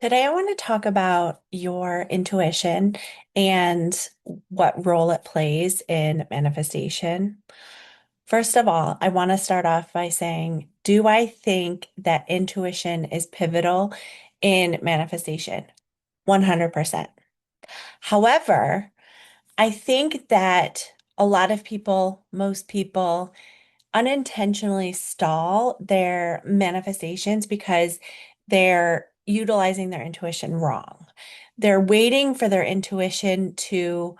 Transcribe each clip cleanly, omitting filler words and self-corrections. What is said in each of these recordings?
Today, I want to talk about your intuition and what role it plays in manifestation. First of all, I want to start off by saying, do I think that intuition is pivotal in manifestation? 100%. However, I think that a lot of people, most people, unintentionally stall their manifestations because they're utilizing their intuition wrong. They're waiting for their intuition to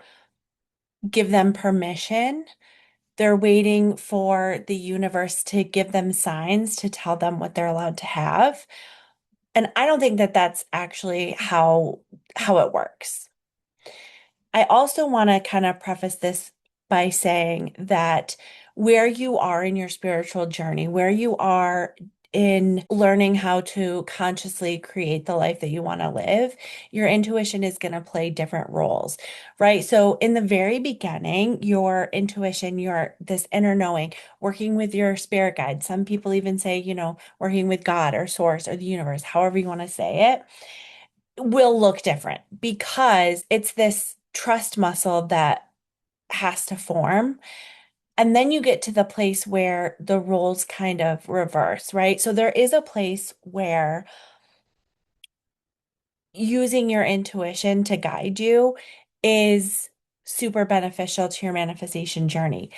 give them permission. They're waiting for the universe to give them signs to tell them what they're allowed to have. And I don't think that that's actually how it works. I also want to kind of preface this by saying that where you are in your spiritual journey, where you are in learning how to consciously create the life that you want to live, your intuition is going to play different roles, right? So in the very beginning, your intuition, your this inner knowing, working with your spirit guide. Some people even say, working with God or source or the universe, however you want to say it will look different because it's this trust muscle that has to form. And then you get to the place where the roles kind of reverse, right? So there is a place where using your intuition to guide you is super beneficial to your manifestation journey.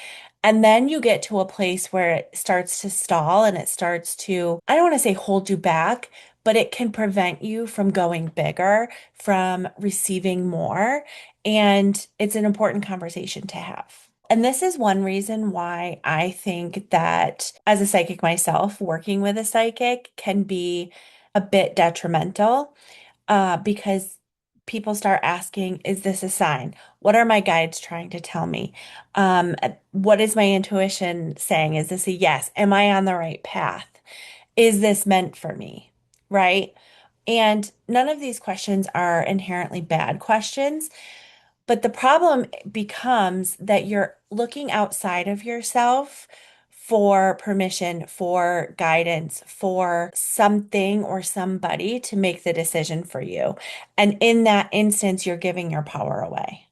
And then you get to a place where it starts to stall and it starts to, I don't want to say hold you back, but it can prevent you from going bigger, from receiving more. And it's an important conversation to have. And this is one reason why I think that as a psychic myself, working with a psychic can be a bit detrimental because people start asking, is this a sign? What are my guides trying to tell me? What is my intuition saying? Is this a yes? Am I on the right path? Is this meant for me? Right? And none of these questions are inherently bad questions. But the problem becomes that you're looking outside of yourself for permission, for guidance, for something or somebody to make the decision for you. And in that instance, you're giving your power away.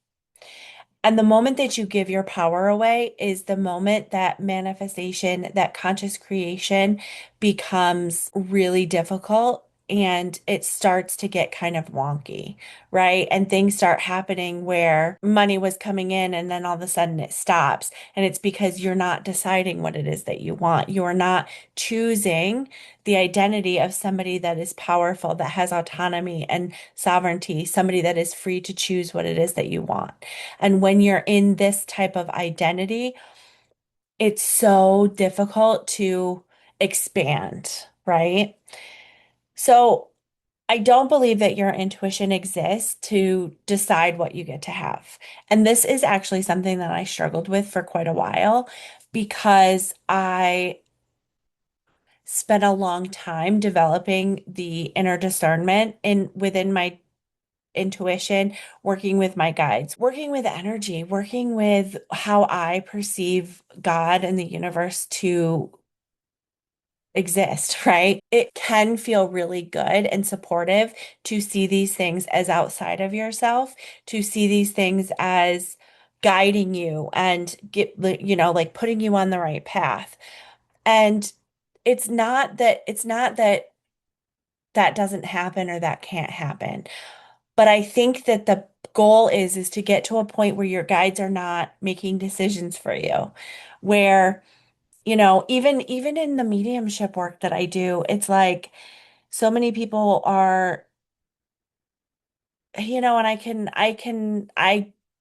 And the moment that you give your power away is the moment that manifestation, that conscious creation becomes really difficult and it starts to get kind of wonky, right? And things start happening where money was coming in and then all of a sudden it stops. And it's because you're not deciding what it is that you want. You're not choosing the identity of somebody that is powerful, that has autonomy and sovereignty, somebody that is free to choose what it is that you want. And when you're in this type of identity, it's so difficult to expand, right? So I don't believe that your intuition exists to decide what you get to have. And this is actually something that I struggled with for quite a while because I spent a long time developing the inner discernment in within my intuition, working with my guides, working with energy, working with how I perceive God and the universe to exist, right? It can feel really good and supportive to see these things as outside of yourself, to see these things as guiding you and like putting you on the right path. And it's not that that doesn't happen or that can't happen. But I think that the goal is to get to a point where your guides are not making decisions for you, where, even in the mediumship work that I do, it's like so many people are, and I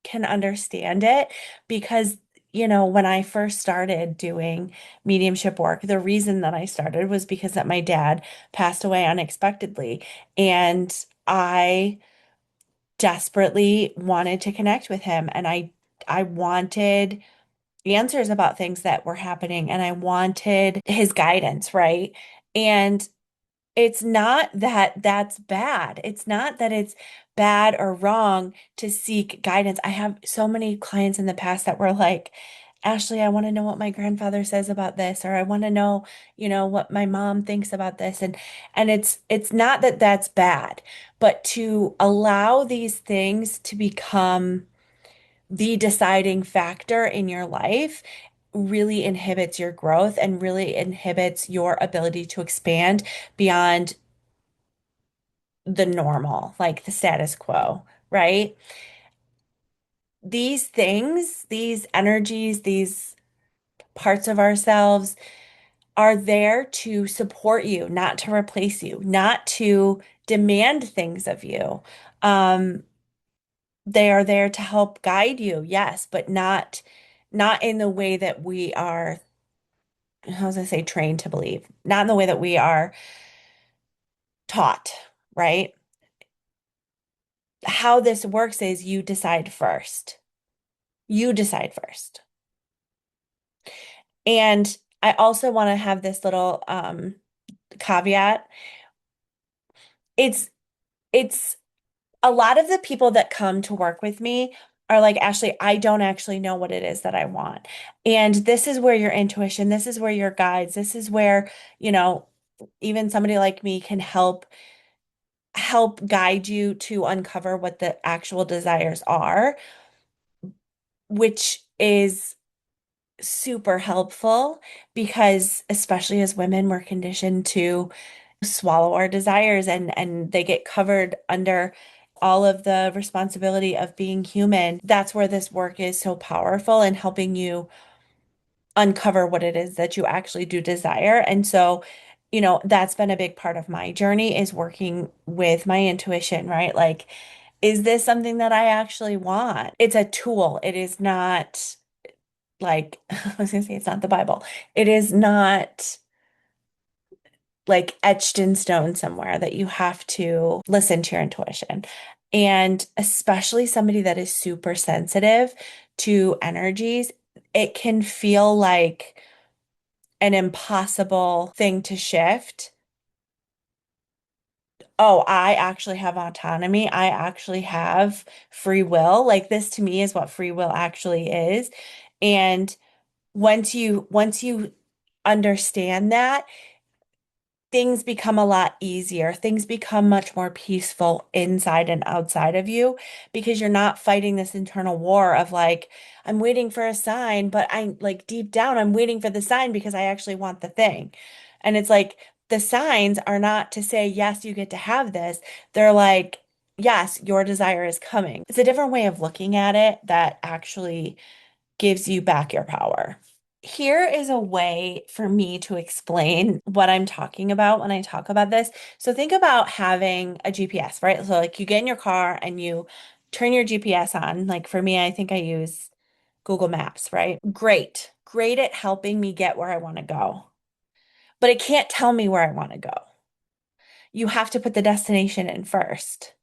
can understand it because, when I first started doing mediumship work, the reason that I started was because that my dad passed away unexpectedly. And I desperately wanted to connect with him and I wanted answers about things that were happening and I wanted his guidance, right? And it's not that that's bad. It's not that it's bad or wrong to seek guidance. I have so many clients in the past that were like, Ashley, I want to know what my grandfather says about this, or I want to know, what my mom thinks about this. And it's not that that's bad, but to allow these things to become the deciding factor in your life really inhibits your growth and really inhibits your ability to expand beyond the normal, like the status quo, right? These things, these energies, these parts of ourselves are there to support you, not to replace you, not to demand things of you. Um, they are there to help guide you, yes, but not in the way that we are, how does I say, trained to believe, not in the way that we are taught, right? How this works is you decide first. You decide first. And I also want to have this little caveat. It's it's a lot of the people that come to work with me are like, Ashley, I don't actually know what it is that I want. And this is where your intuition, this is where your guides, this is where, you know, even somebody like me can help guide you to uncover what the actual desires are, which is super helpful because especially as women, we're conditioned to swallow our desires and they get covered under all of the responsibility of being human. That's where this work is so powerful in helping you uncover what it is that you actually do desire. And so, that's been a big part of my journey is working with my intuition, right? Like, is this something that I actually want? It's a tool. It is not like, I was gonna say it's not the Bible. It is not like etched in stone somewhere that you have to listen to your intuition. And especially somebody that is super sensitive to energies, it can feel like an impossible thing to shift. Oh, I actually have autonomy. I actually have free will. Like this to me is what free will actually is. And once you understand that, things become a lot easier. Things become much more peaceful inside and outside of you because you're not fighting this internal war of like, I'm waiting for a sign, but I like deep down, I'm waiting for the sign because I actually want the thing. And it's like the signs are not to say, yes, you get to have this. They're like, yes, your desire is coming. It's a different way of looking at it that actually gives you back your power. Here is a way for me to explain what I'm talking about when I talk about this. So think about having a GPS, right? So like you get in your car and you turn your GPS on. Like for me, I think I use Google Maps, right? Great. Great at helping me get where I want to go. But it can't tell me where I want to go. You have to put the destination in first.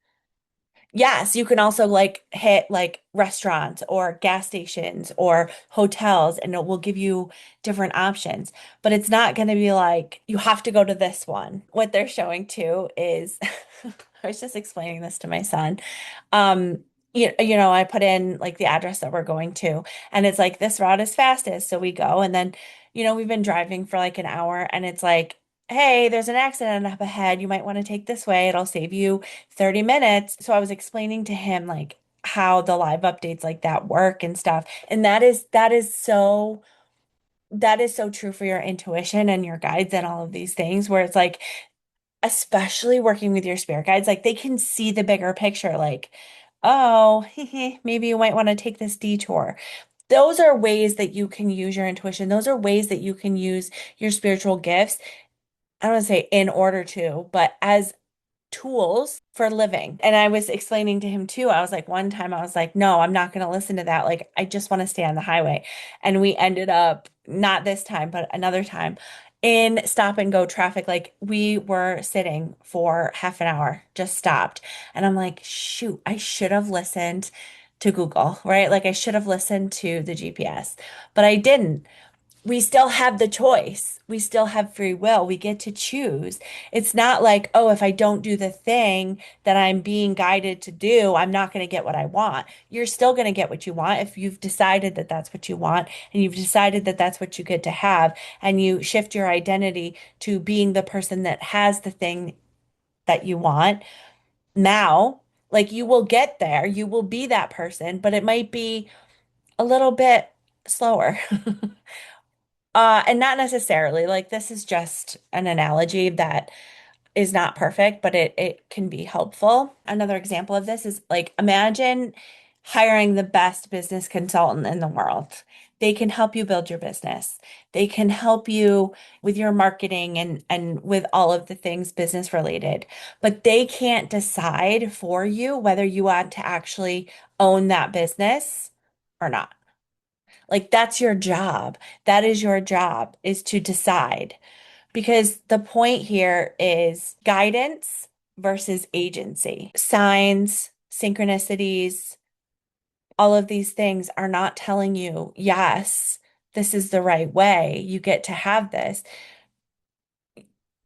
Yes, you can also like hit like restaurants or gas stations or hotels and it will give you different options. But it's not going to be like you have to go to this one. What they're showing too is I was just explaining this to my son. Um, I put in like the address that we're going to, and it's like this route is fastest, so we go. And then, we've been driving for like an hour, and it's like, hey, there's an accident up ahead. You might want to take this way. It'll save you 30 minutes. So I was explaining to him like how the live updates like that work and stuff. And that is so true for your intuition and your guides and all of these things where it's like especially working with your spirit guides, like they can see the bigger picture, like, oh, maybe you might want to take this detour. Those are ways that you can use your intuition. Those are ways that you can use your spiritual gifts. I don't want to say in order to, but as tools for living. And I was explaining to him too. I was like, one time I was like, no, I'm not going to listen to that. Like, I just want to stay on the highway. And we ended up, not this time, but another time in stop and go traffic. Like, we were sitting for half an hour, just stopped. And I'm like, shoot, I should have listened to Google, right? Like, I should have listened to the GPS, but I didn't. we still have the choice. We still have free will. We get to choose. It's not like, oh, if I don't do the thing that I'm being guided to do, I'm not going to get what I want. You're still going to get what you want if you've decided that that's what you want and you've decided that that's what you get to have, and you shift your identity to being the person that has the thing that you want. Now, like, you will get there, you will be that person, but it might be a little bit slower. And not necessarily, like, this is just an analogy that is not perfect, but it can be helpful. Another example of this is, like, imagine hiring the best business consultant in the world. They can help you build your business. They can help you with your marketing and with all of the things business related, but they can't decide for you whether you want to actually own that business or not. Like, that's your job. That is your job, is to decide. Because the point here is guidance versus agency. Signs, synchronicities, all of these things are not telling you, yes, this is the right way. You get to have this.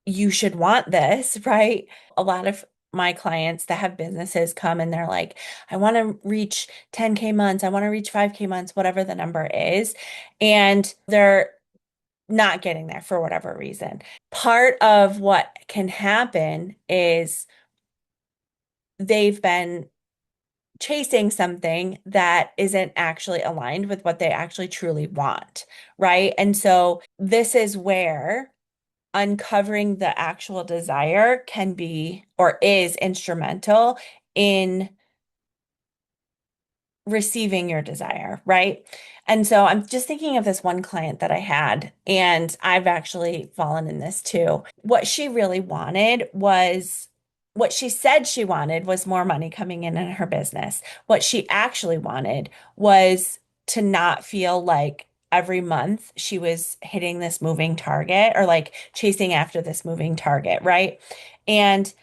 You should want this, right? A lot of my clients that have businesses come and they're like, I want to reach 10K months. I want to reach 5K months, whatever the number is. And they're not getting there for whatever reason. Part of what can happen is they've been chasing something that isn't actually aligned with what they actually truly want, right? And so this is where uncovering the actual desire can be or is instrumental in receiving your desire, right? And so I'm just thinking of this one client that I had, and I've actually fallen in this too. What she really wanted was, what she said she wanted was more money coming in her business. What she actually wanted was to not feel like every month she was hitting this moving target or like chasing after this moving target, right? And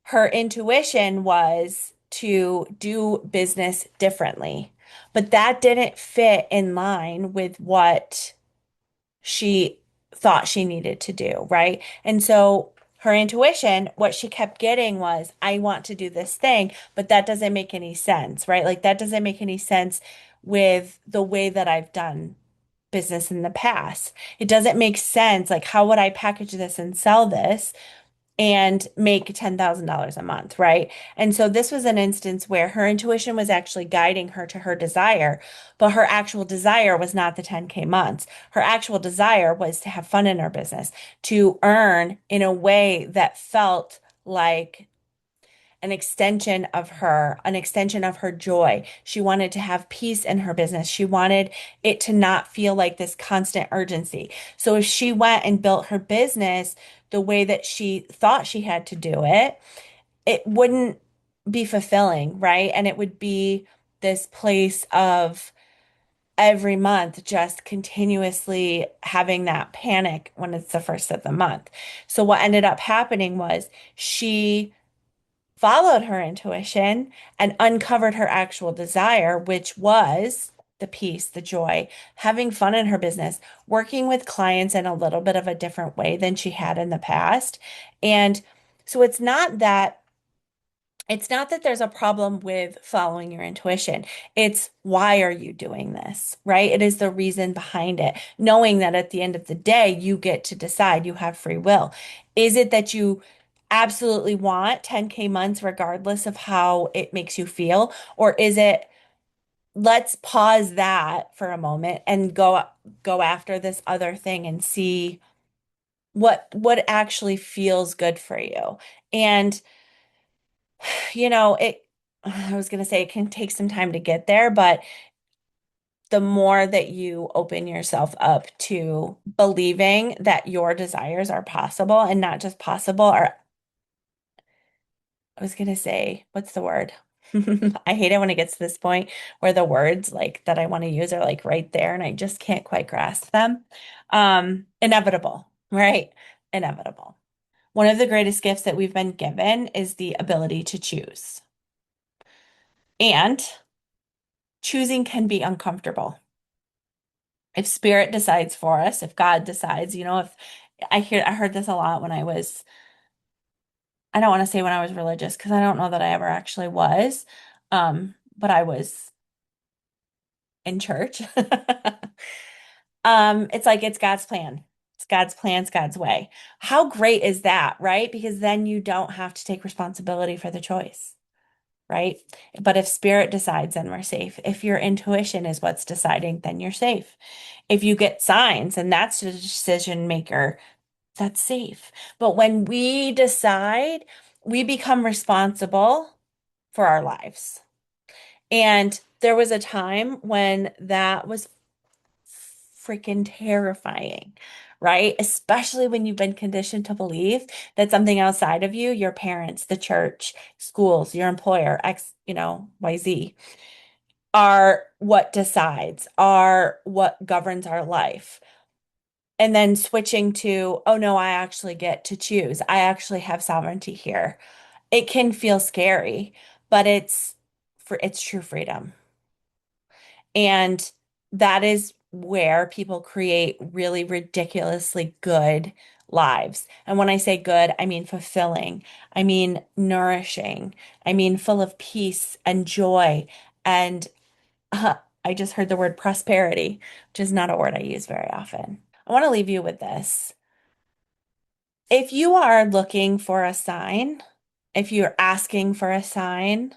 her intuition was to do business differently, but that didn't fit in line with what she thought she needed to do, right? And so her intuition, what she kept getting was, I want to do this thing, but that doesn't make any sense, right? Like, that doesn't make any sense with the way that I've done business in the past. It doesn't make sense. Like, how would I package this and sell this and make $10,000 a month, right? And so this was an instance where her intuition was actually guiding her to her desire, but her actual desire was not the 10K months. Her actual desire was to have fun in her business, to earn in a way that felt like an extension of her joy. She wanted to have peace in her business. She wanted it to not feel like this constant urgency. So if she went and built her business the way that she thought she had to do it, it wouldn't be fulfilling, right? And it would be this place of every month just continuously having that panic when it's the first of the month. So what ended up happening was she followed her intuition and uncovered her actual desire, which was the peace, the joy, having fun in her business, working with clients in a little bit of a different way than she had in the past. And so it's not that there's a problem with following your intuition. It's, why are you doing this, right? It is the reason behind it, knowing that at the end of the day, you get to decide, you have free will. Is it that you absolutely want 10K months regardless of how it makes you feel? Or is it, let's pause that for a moment and go after this other thing and see what actually feels good for you. And I was going to say it can take some time to get there, but the more that you open yourself up to believing that your desires are possible and not just possible, or I was going to say, what's the word? I hate it when it gets to this point where the words like that I want to use are like right there and I just can't quite grasp them. Inevitable, right? Inevitable. One of the greatest gifts that we've been given is the ability to choose. And choosing can be uncomfortable. If spirit decides for us, if God decides, if I heard this a lot when I don't want to say when I was religious because I don't know that I ever actually was. But I was in church. It's like it's God's plan. It's God's plan, it's God's way. How great is that, right? Because then you don't have to take responsibility for the choice, right? But if spirit decides, then we're safe. If your intuition is what's deciding, then you're safe. If you get signs and that's the decision maker, that's safe. But when we decide, we become responsible for our lives. And there was a time when that was freaking terrifying, right? Especially when you've been conditioned to believe that something outside of you, your parents, the church, schools, your employer, YZ, are what decides, are what governs our life. And then switching to, oh no, I actually get to choose. I actually have sovereignty here. It can feel scary, but it's true freedom. And that is where people create really ridiculously good lives. And when I say good, I mean fulfilling, I mean nourishing, I mean full of peace and joy. And uh, I just heard the word prosperity, which is not a word I use very often. I want to leave you with this. If you are looking for a sign, if you're asking for a sign,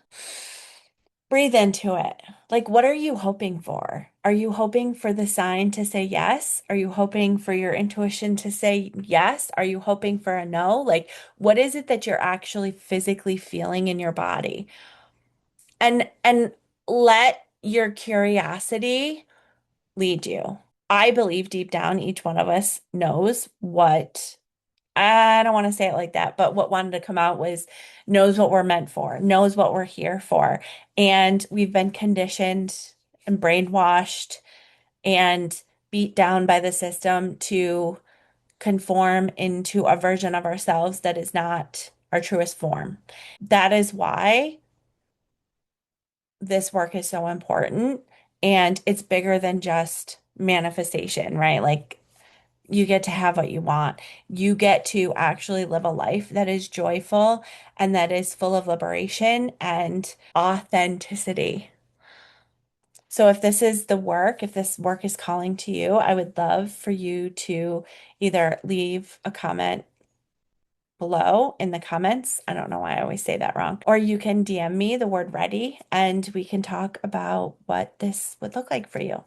breathe into it. Like, what are you hoping for? Are you hoping for the sign to say yes? Are you hoping for your intuition to say yes? Are you hoping for a no? Like, what is it that you're actually physically feeling in your body? And let your curiosity lead you. I believe deep down each one of us knows what I don't want to say it like that, but what wanted to come out was knows what we're meant for, knows what we're here for. And we've been conditioned and brainwashed and beat down by the system to conform into a version of ourselves that is not our truest form. That is why this work is so important. And it's bigger than just manifestation, right? Like you get to have what you want. You get to actually live a life that is joyful and that is full of liberation and authenticity. So if this is the work, if this work is calling to you, I would love for you to either leave a comment below in the comments. I don't know why I always say that wrong. Or you can DM me the word ready and we can talk about what this would look like for you.